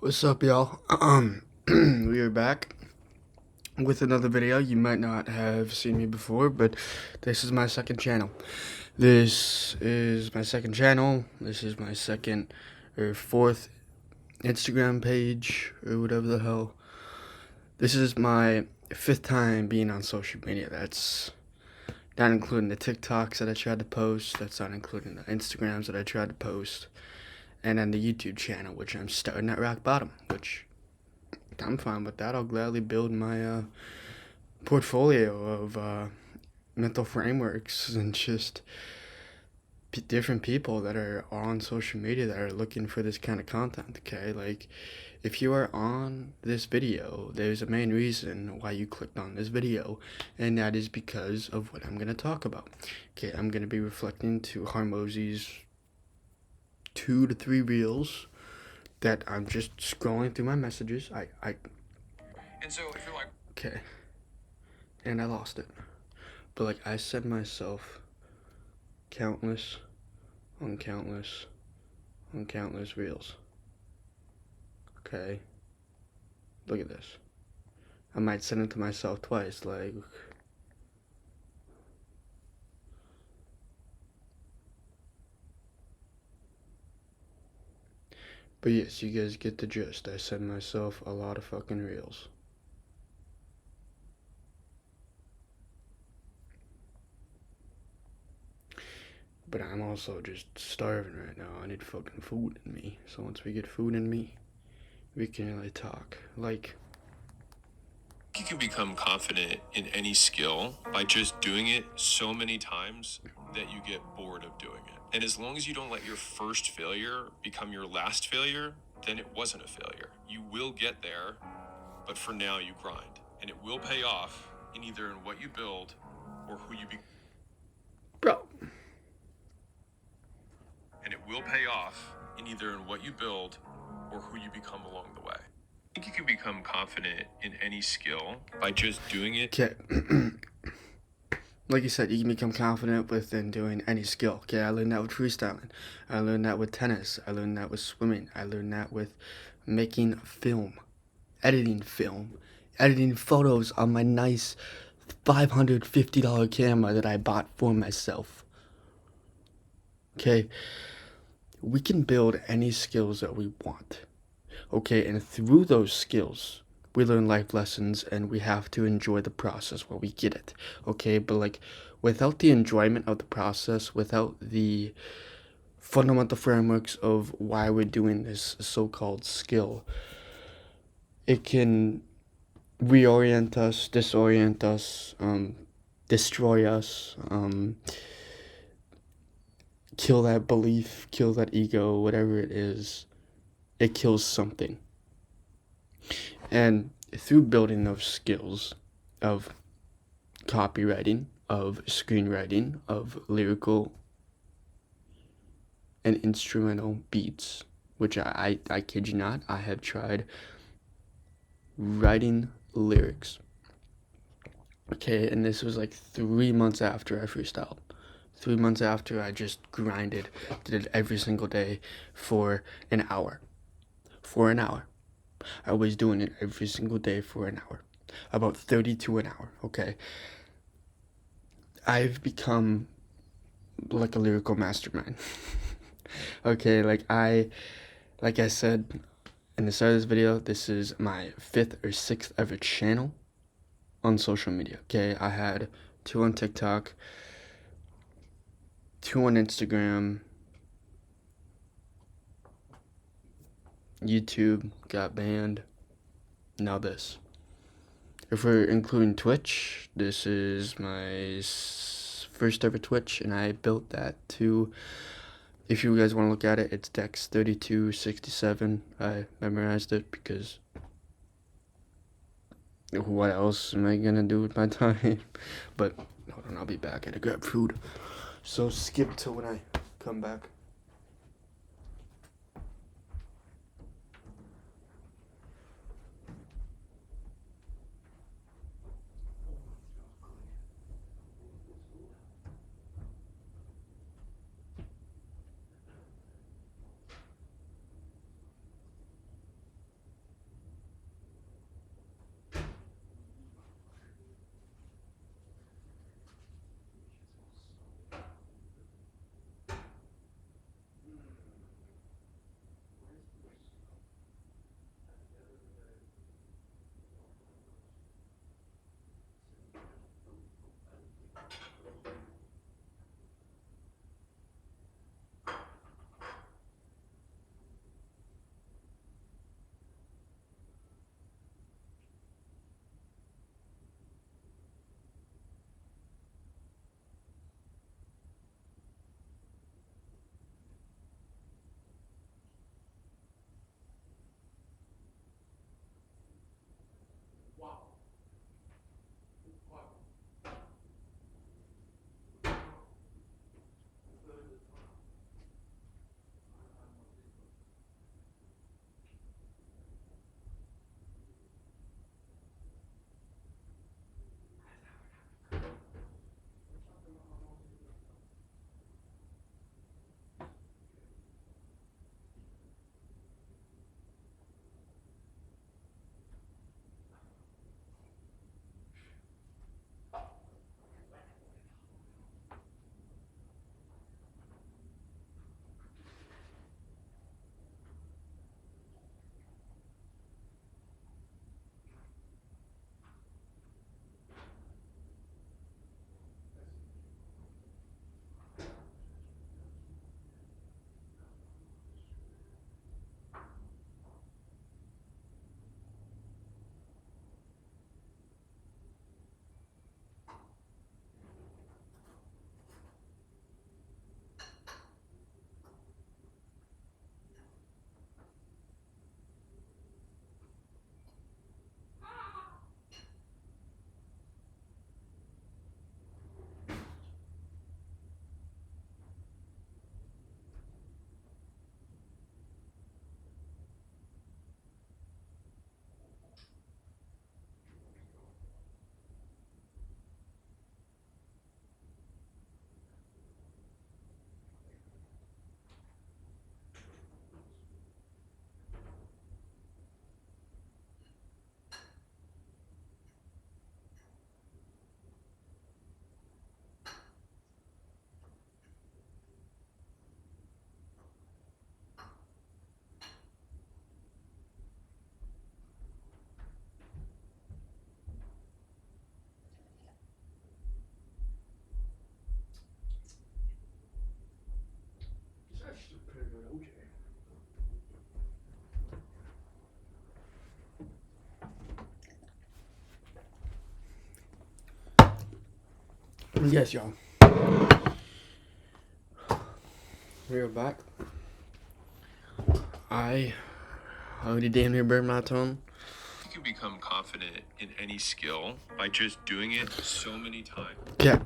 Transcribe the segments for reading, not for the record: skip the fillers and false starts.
What's up, y'all? We are back with another video. You might not have seen me before, but this is my second channel. This is my second channel. This is my second or fourth Instagram page or whatever the hell. This is my fifth time being on social media. That's not including the TikToks that I tried to post. That's not including the Instagrams that I tried to post. And then the YouTube channel, which I'm starting at rock bottom, which I'm fine with that. I'll gladly build my portfolio of mental frameworks and just different people that are on social media that are looking for this kind of content. Okay, like if you are on this video, there's a main reason why you clicked on this video, and that is because of what I'm going to talk about. Okay, I'm going to be reflecting to Harmosi's 2 to 3 reels that I'm just scrolling through my messages. And so if you're like, okay, and I lost it. But like I said myself countless on countless on countless reels. Okay. Look at this. I might send it to myself twice, like but yes, you guys get the gist. I send myself a lot of fucking reels. But I'm also just starving right now. I need fucking food in me. So once we get food in me, we can really talk. Like, you can become confident in any skill by just doing it so many times that you get bored of doing it. And as long as you don't let your first failure become your last failure, then it wasn't a failure. You will get there, but for now you grind. And it will pay off in either in what you build or who you become. bro. And it will pay off in either in what you build or who you become along the way. I think you can become confident in any skill by just doing it. Okay. Like you said, you can become confident within doing any skill. Okay, I learned that with freestyling. I learned that with tennis. I learned that with swimming. I learned that with making film, editing photos on my nice $550 camera that I bought for myself. Okay, we can build any skills that we want. Okay, and through those skills, we learn life lessons, and we have to enjoy the process while we get it. Okay, but like without the enjoyment of the process, without the fundamental frameworks of why we're doing this so-called skill, it can reorient us, disorient us, destroy us, kill that belief, kill that ego, whatever it is. It kills something. And through building those skills of copywriting, of screenwriting, of lyrical and instrumental beats, which I kid you not, I have tried writing lyrics. Okay, and this was like 3 months after I freestyled. 3 months after I just grinded, did it every single day for an hour. For an hour. I was doing it every single day for an hour. About 32 an hour, okay? I've become like a lyrical mastermind. Okay, like I said in the start of this video, this is my 5th or 6th ever channel on social media. Okay, I had 2 on TikTok, 2 on Instagram, YouTube got banned, now this. If we're including Twitch, this is my first ever Twitch, and I built that to, if you guys want to look at it, it's Dex 3267. I memorized it because what else am I gonna do with my time? But hold on, I'll be back. I gotta grab food. So skip to when I come back. Yes, y'all. We are back. I already damn near burned my tongue. You can become confident in any skill by just doing it so many times. Yeah.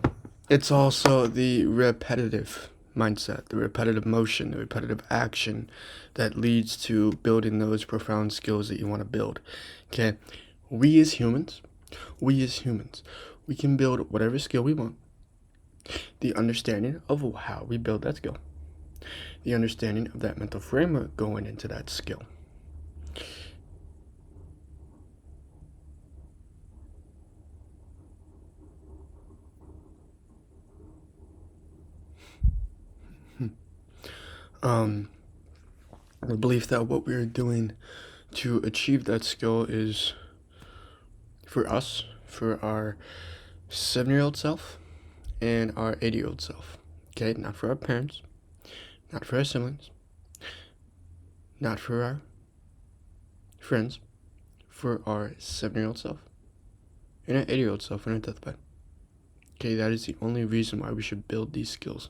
It's also the repetitive mindset, the repetitive motion, the repetitive action that leads to building those profound skills that you want to build. Okay. We as humans, we can build whatever skill we want. The understanding of how we build that skill. The understanding of that mental framework going into that skill. The belief that what we're doing to achieve that skill is for us, for our 7-year-old self and our 80-year-old self. Okay, not for our parents, not for our siblings, not for our friends, for our 7-year-old self and our 80-year-old self in our deathbed. Okay, that is the only reason why we should build these skills.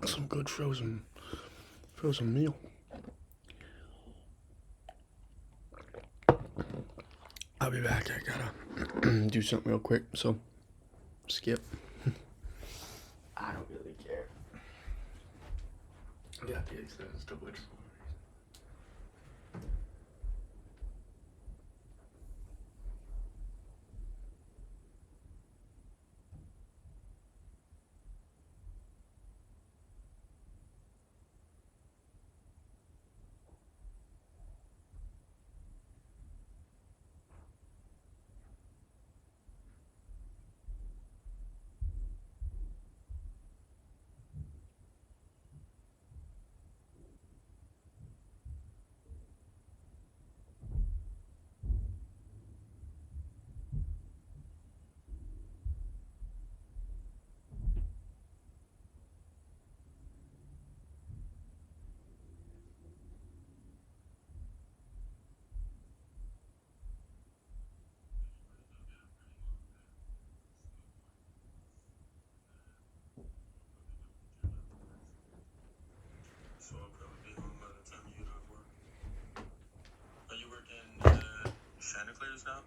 Some good frozen meal. I'll be back. I gotta do something real quick, so skip. I don't really care. Yeah, the extends to which. So I'll probably be home by the time you get off work. Are you working Chanticleers now?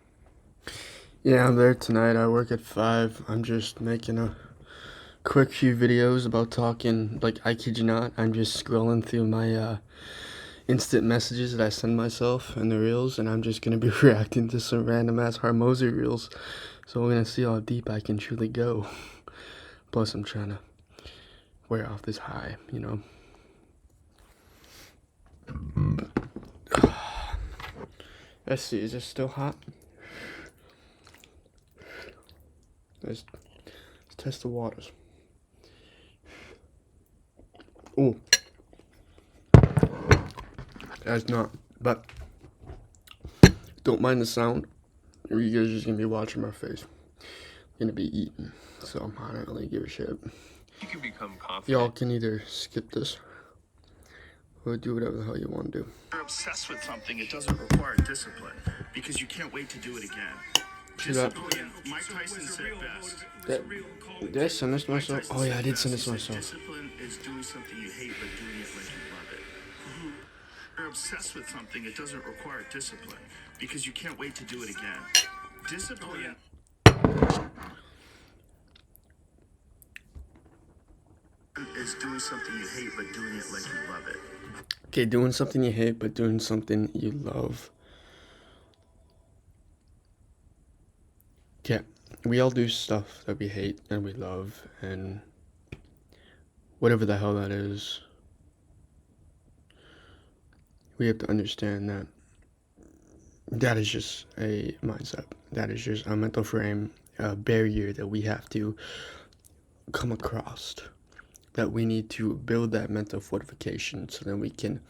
Yeah, I'm there tonight. I work at 5. I'm just making a quick few videos about talking. Like, I kid you not, I'm just scrolling through my instant messages that I send myself in the reels, and I'm just gonna be reacting to some random ass Harmozy reels. So we're gonna see how deep I can truly go. Plus, I'm trying to wear off this high, you know. Let's see, is it still hot? Let's test the waters. Oh, that's not. But don't mind the sound. Or you guys are just gonna be watching my face. I'm gonna be eating, so I don't really give a shit. You can become confident. Y'all can either skip this or do whatever the hell you want to do. You're obsessed with something, it doesn't require discipline because you can't wait to do it again. See that? Discipline, Mike Tyson said best. Did I send this to myself? Oh yeah, I did send this to myself. Discipline is doing something you hate but doing it like you love it. You're obsessed with something, it doesn't require discipline because you can't wait to do it again. Discipline is doing something you hate but doing it like you love it. Okay, doing something you hate, but doing something you love. Okay, we all do stuff that we hate and we love, and whatever the hell that is, we have to understand that that is just a mindset. That is just a mental frame, a barrier that we have to come across. That we need to build that mental fortification so that we can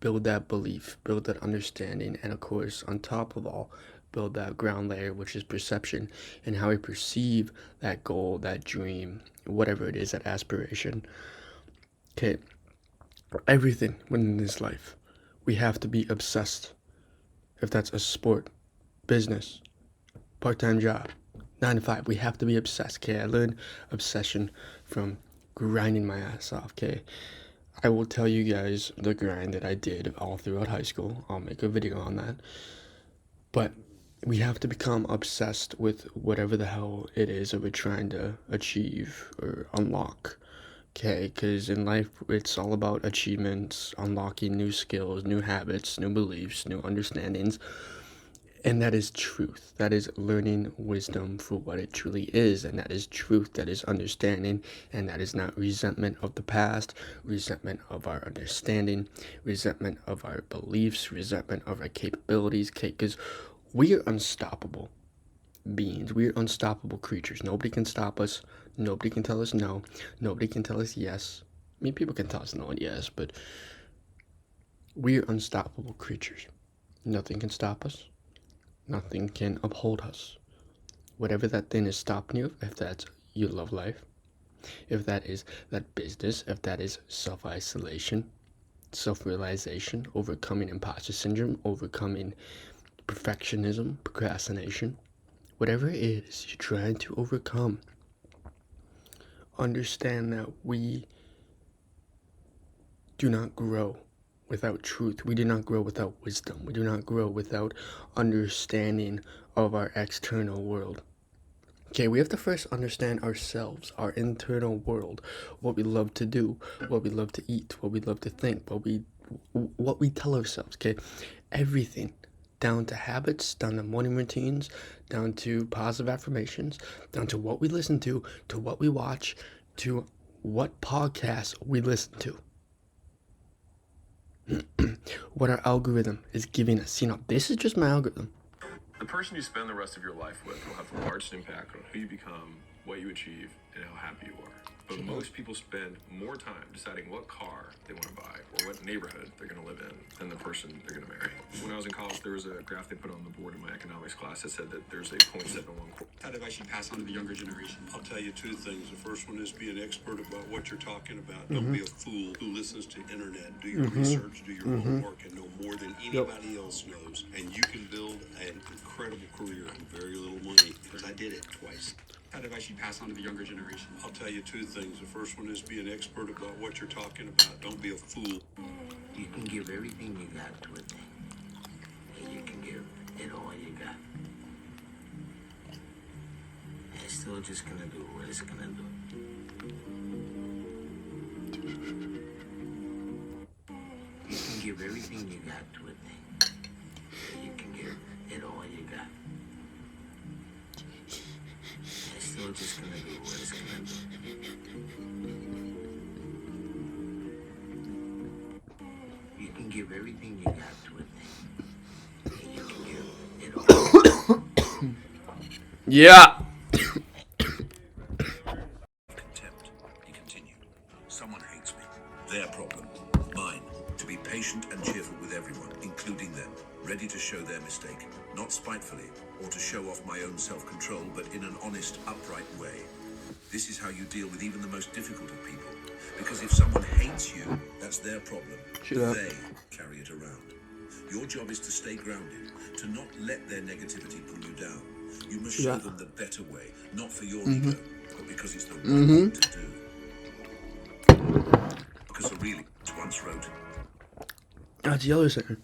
build that belief, build that understanding, and of course, on top of all, build that ground layer, which is perception, and how we perceive that goal, that dream, whatever it is, that aspiration. Okay, everything within this life, we have to be obsessed. If that's a sport, business, part-time job, 9 to 5, we have to be obsessed. Okay, I learned obsession from grinding my ass off. Okay, I will tell you guys the grind that I did all throughout high school. I'll make a video on that. But we have to become obsessed with whatever the hell it is that we're trying to achieve or unlock. Okay, because in life it's all about achievements, unlocking new skills, new habits, new beliefs, new understandings. And that is truth. That is learning wisdom for what it truly is. And that is truth. That is understanding. And that is not resentment of the past, resentment of our understanding, resentment of our beliefs, resentment of our capabilities. Okay, because we are unstoppable beings. We are unstoppable creatures. Nobody can stop us. Nobody can tell us no. Nobody can tell us yes. I mean, people can tell us no and yes, but we are unstoppable creatures. Nothing can stop us. Nothing can uphold us. Whatever that thing is stopping you, if that's your love life, if that is that business, if that is self-isolation, self-realization, overcoming imposter syndrome, overcoming perfectionism, procrastination, whatever it is you're trying to overcome, understand that we do not grow without truth. We do not grow without wisdom. We do not grow without understanding of our external world. Okay, we have to first understand ourselves, our internal world, what we love to do, what we love to eat, what we love to think, what we tell ourselves. Okay, everything, down to habits, down to morning routines, down to positive affirmations, down to what we listen to what we watch, to what podcasts we listen to. What our algorithm is giving us. You know, this is just my algorithm. The person you spend the rest of your life with will have the largest impact on who you become, what you achieve, and how happy you are. But most people spend more time deciding what car they want to buy or what neighborhood they're going to live in than the person they're going to marry. When I was in college, there was a graph they put on the board in my economics class that said that there's a 0.71. What advice you pass on to the younger generation? I'll tell you two things. The first one is be an expert about what you're talking about. Don't be a fool who listens to internet. Do your research, do your homework, and know more than anybody else knows. And you can build an incredible career on very little money, because I did it twice. What advice you pass on to the younger generation? I'll tell you two things. The first one is be an expert about what you're talking about. Don't be a fool. You can give everything you got to a thing, and you can give it all you got. And it's still just gonna do what it's gonna do. You can give everything you got to a thing, and you can give it all you got. And it's still just gonna do what it's gonna do. You can give everything you got to a thing, and you can give it all. Yeah. Contempt. He continued. Someone hates me. Their problem. Mine. To be patient and cheerful with everyone, including them. Ready to show their mistake. Not spitefully, or to show off my own self-control, but in an honest, upright way. This is how you deal with even the most difficult of people. Because if someone hates you, that's their problem. They carry it around. Your job is to stay grounded, to not let their negativity pull you down. You must show them the better way, not for your ego, but because it's the right thing to do. Because Aurelius once wrote, That's the other thing.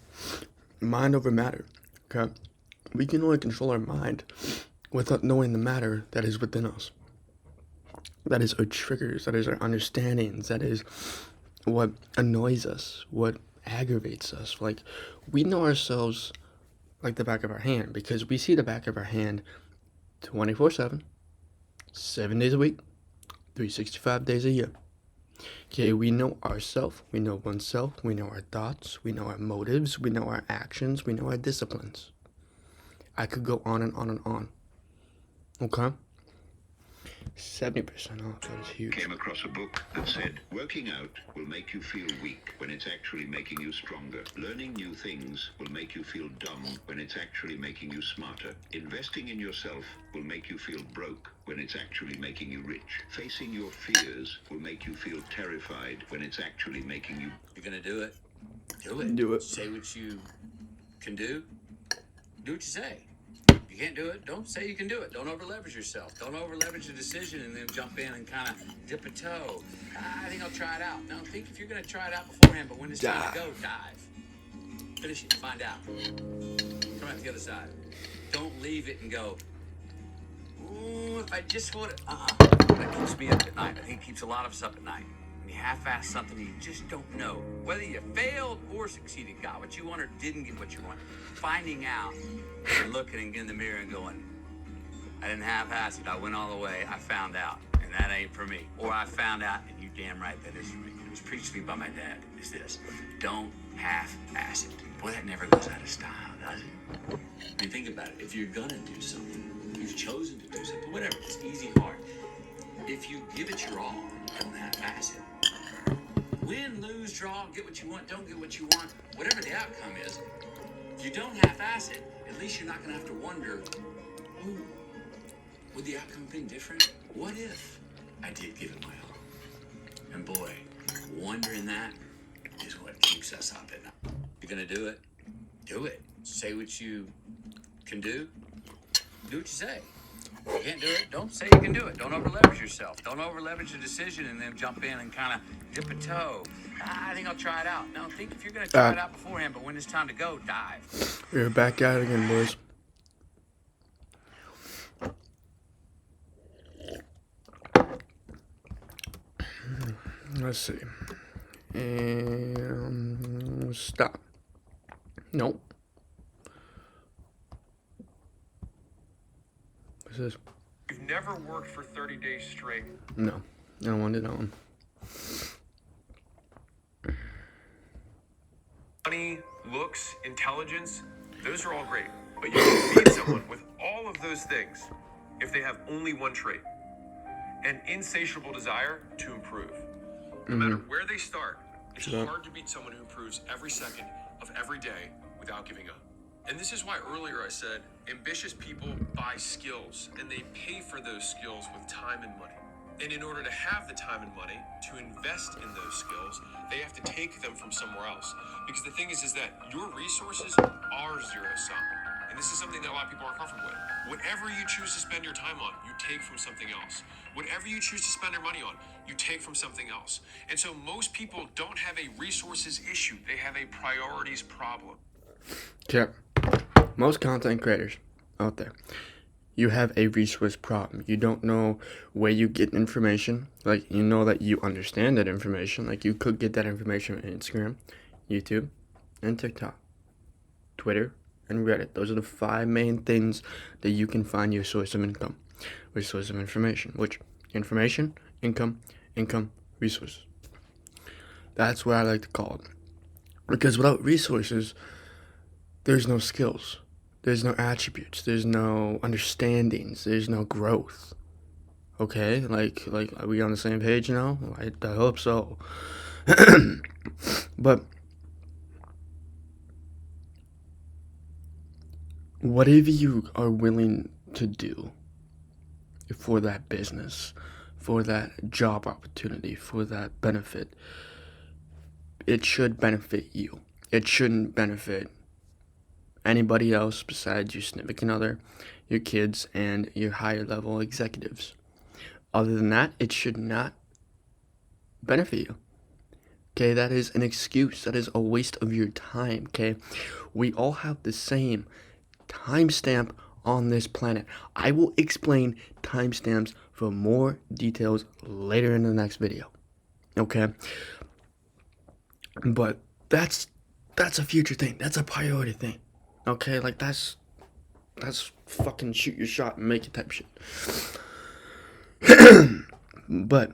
Mind over matter. Okay? We can only control our mind without knowing the matter that is within us. That is our triggers, that is our understandings, that is what annoys us, what aggravates us. Like, we know ourselves like the back of our hand because we see the back of our hand 24/7, 7 days a week, 365 days a year. Okay, we know ourselves, we know oneself, we know our thoughts, we know our motives, we know our actions, we know our disciplines. I could go on and on and on. Okay? 70% off. That is huge. Came across a book that said, working out will make you feel weak when it's actually making you stronger. Learning new things will make you feel dumb when it's actually making you smarter. Investing in yourself will make you feel broke when it's actually making you rich. Facing your fears will make you feel terrified when it's actually making you... You're gonna do it. Do it. Do it. Say what you can do. Do what you say. You can't do it, don't say you can do it. Don't over leverage yourself. Don't over leverage a decision and then jump in and kind of dip a toe. I think I'll try it out. No, think if you're going to try it out beforehand, but when it's time to go, dive. Finish it, find out. Come out the other side. Don't leave it and go, ooh, if I just would. That keeps me up at night. I think it keeps a lot of us up at night. When you half-ass something, you just don't know whether you failed or succeeded, got what you want or didn't get what you want. Finding out and looking in the mirror and going, I didn't half-ass it. I went all the way. I found out, and that ain't for me. Or I found out, and you damn right that is for me. It was preached to me by my dad. Is this: don't half-ass it. Boy, that never goes out of style, does it? I mean, think about it. If you're gonna do something, you've chosen to do something, whatever. It's easy, hard. If you give it your all, don't half-ass it. Win, lose, draw, get what you want, don't get what you want, whatever the outcome is, if you don't half-ass it, at least you're not going to have to wonder, oh, would the outcome have been different? What if I did give it my all? And boy, wondering that is what keeps us up at night. You're going to do it? Do it. Say what you can do. Do what you say. If you can't do it, don't say you can do it. Don't over leverage yourself. Don't over leverage a decision and then jump in and kind of dip a toe. I think I'll try it out. No, think if you're going to try it out beforehand, but when it's time to go, dive. We're back at it again, boys. Let's see. And stop. Nope. What's this? You've never worked for 30 days straight. No, I don't want it on. Money, looks, intelligence, those are all great. But you can beat someone with all of those things if they have only one trait: an insatiable desire to improve. No matter where they start, it's hard to beat someone who improves every second of every day without giving up. And this is why earlier I said ambitious people buy skills, and they pay for those skills with time and money. And in order to have the time and money to invest in those skills, they have to take them from somewhere else. Because the thing is that your resources are zero sum. And this is something that a lot of people aren't comfortable with. Whatever you choose to spend your time on, you take from something else. Whatever you choose to spend your money on, you take from something else. And so most people don't have a resources issue. They have a priorities problem. Okay. Most content creators out there, you have a resource problem. You don't know where you get information. Like, you know that you understand that information. Like, you could get that information on Instagram, YouTube, and TikTok, Twitter, and Reddit. Those are the 5 main things that you can find your source of income, or source of information. Which, information, income, resources. That's what I like to call it. Because without resources, there's no skills. There's no attributes. There's no understandings. There's no growth. Okay? Like, are we on the same page now? I hope so. But whatever you are willing to do for that business, for that job opportunity, for that benefit, it should benefit you. It shouldn't benefit anybody else besides your significant other, your kids, and your higher level executives. Other than that, it should not benefit you. Okay, that is an excuse. That is a waste of your time. Okay, we all have the same timestamp on this planet. I will explain timestamps for more details later in the next video. Okay, but that's a future thing. That's a priority thing. Okay, like that's fucking shoot your shot and make it type shit. But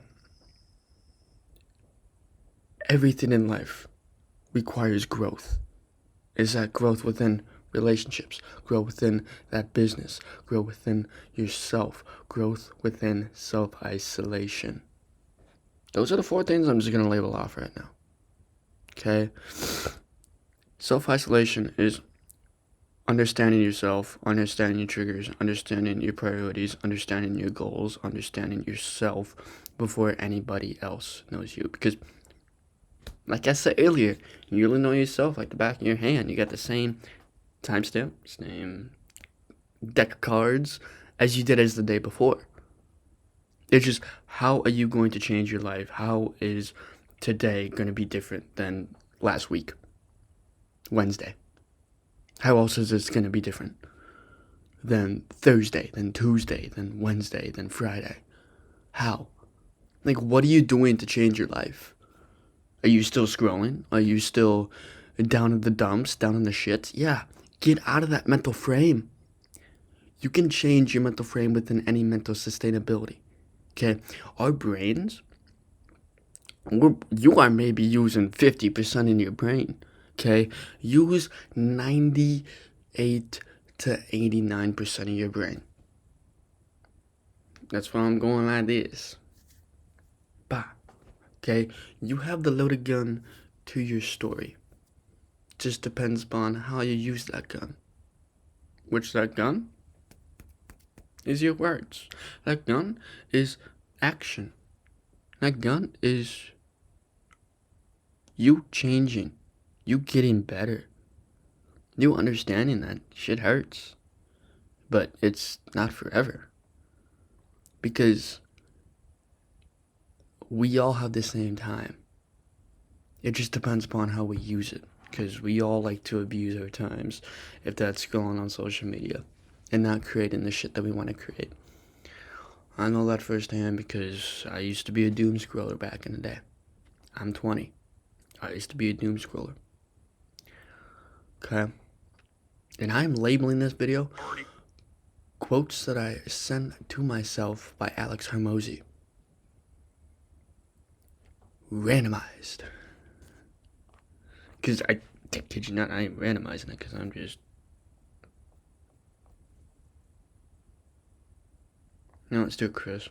everything in life requires growth. Is that growth within relationships, grow within that business, grow within yourself, growth within self-isolation. Those are the 4 things I'm just going to label off right now. Okay? Self-isolation is understanding yourself, understanding your triggers, understanding your priorities, understanding your goals, understanding yourself before anybody else knows you. Because, like I said earlier, you really know yourself like the back of your hand. You got the same timestamp, same deck of cards as you did as the day before. It's just, how are you going to change your life? How is today going to be different than last week, Wednesday? How else is this going to be different than Thursday, than Tuesday, than Wednesday, than Friday? How? Like, what are you doing to change your life? Are you still scrolling? Are you still down in the dumps, down in the shits? Yeah, get out of that mental frame. You can change your mental frame within any mental sustainability. Okay? Our brains, you are maybe using 50% in your brain. Okay? Use 98 to 89% of your brain. That's why I'm going like this. Bah. Okay? You have the loaded gun to your story. Just depends upon how you use that gun. Which that gun is your words. That gun is action. That gun is you changing. You getting better. You understanding that shit hurts. But it's not forever. Because we all have the same time. It just depends upon how we use it. Because we all like to abuse our times. If that's going on social media. And not creating the shit that we want to create. I know that firsthand because I used to be a doom scroller back in the day. I'm 20. I used to be a doom scroller. Okay? And I'm labeling this video quotes that I sent to myself by Alex Hormozy. Randomized. Because I kid you not, I ain't randomizing it because I'm just... No, let's do it, Chris.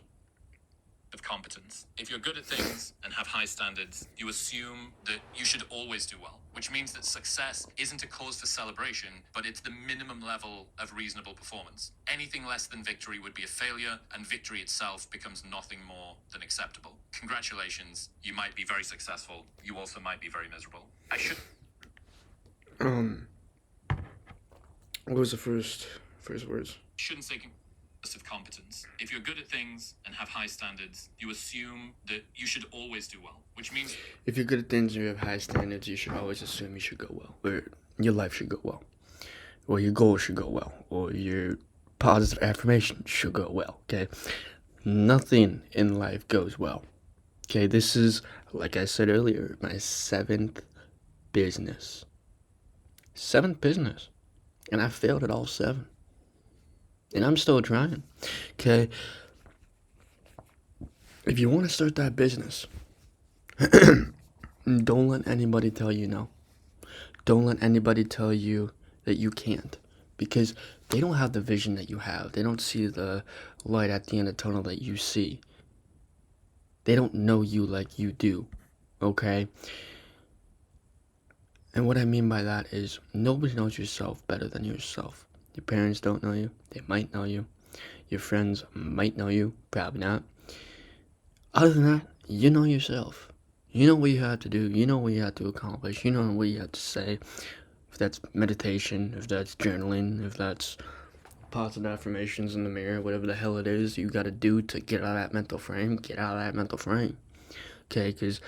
Of competence. If you're good at things and have high standards, you assume that you should always do well, which means that success isn't a cause for celebration, but it's the minimum level of reasonable performance. Anything less than victory would be a failure, and victory itself becomes nothing more than acceptable. Congratulations, you might be very successful. You also might be very miserable. What was the first words? Shouldn't say of competence. If you're good at things and have high standards, you assume that you should always do well, which means if you're good at things and you have high standards, you should always assume you should go well, or your life should go well, or your goals should go well, or your positive affirmation should go well. Okay, nothing in life goes well. Okay, this is, like I said earlier, my 7th business. 7th business, and I failed at all 7. And I'm still trying. Okay. If you want to start that business, don't let anybody tell you no. Don't let anybody tell you that you can't. Because they don't have the vision that you have. They don't see the light at the end of the tunnel that you see. They don't know you like you do. Okay? And what I mean by that is, nobody knows yourself better than yourself. Your parents don't know you. They might know you. Your friends might know you. Probably not. Other than that, you know yourself. You know what you have to do. You know what you have to accomplish. You know what you have to say. If that's meditation, if that's journaling, if that's positive affirmations in the mirror, whatever the hell it is you gotta do to get out of that mental frame, get out of that mental frame. Okay, because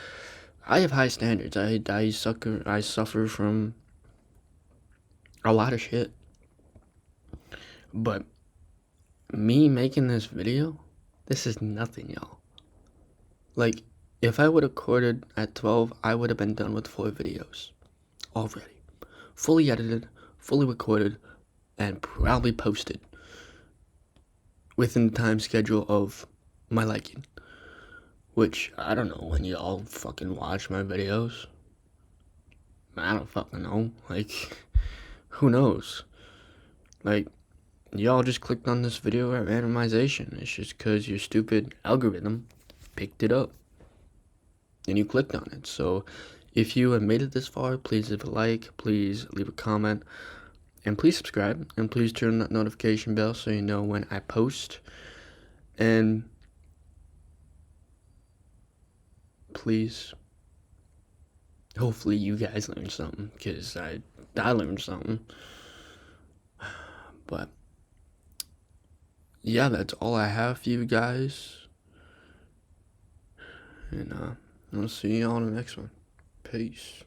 I have high standards. I suffer from a lot of shit. But me making this video, this is nothing, y'all. Like, if I would have recorded at 12, I would have been done with 4 videos already. Fully edited, fully recorded, and probably posted within the time schedule of my liking. Which, I don't know when y'all fucking watch my videos. I don't fucking know. Like, who knows? Like, y'all just clicked on this video at randomization. It's just because your stupid algorithm picked it up and you clicked on it. So if you have made it this far, please leave a like, please leave a comment, and please subscribe, and please turn that notification bell so you know when I post. And please, hopefully you guys learned something, because I learned something. But yeah, that's all I have for you guys. And I'll see you on the next one. Peace.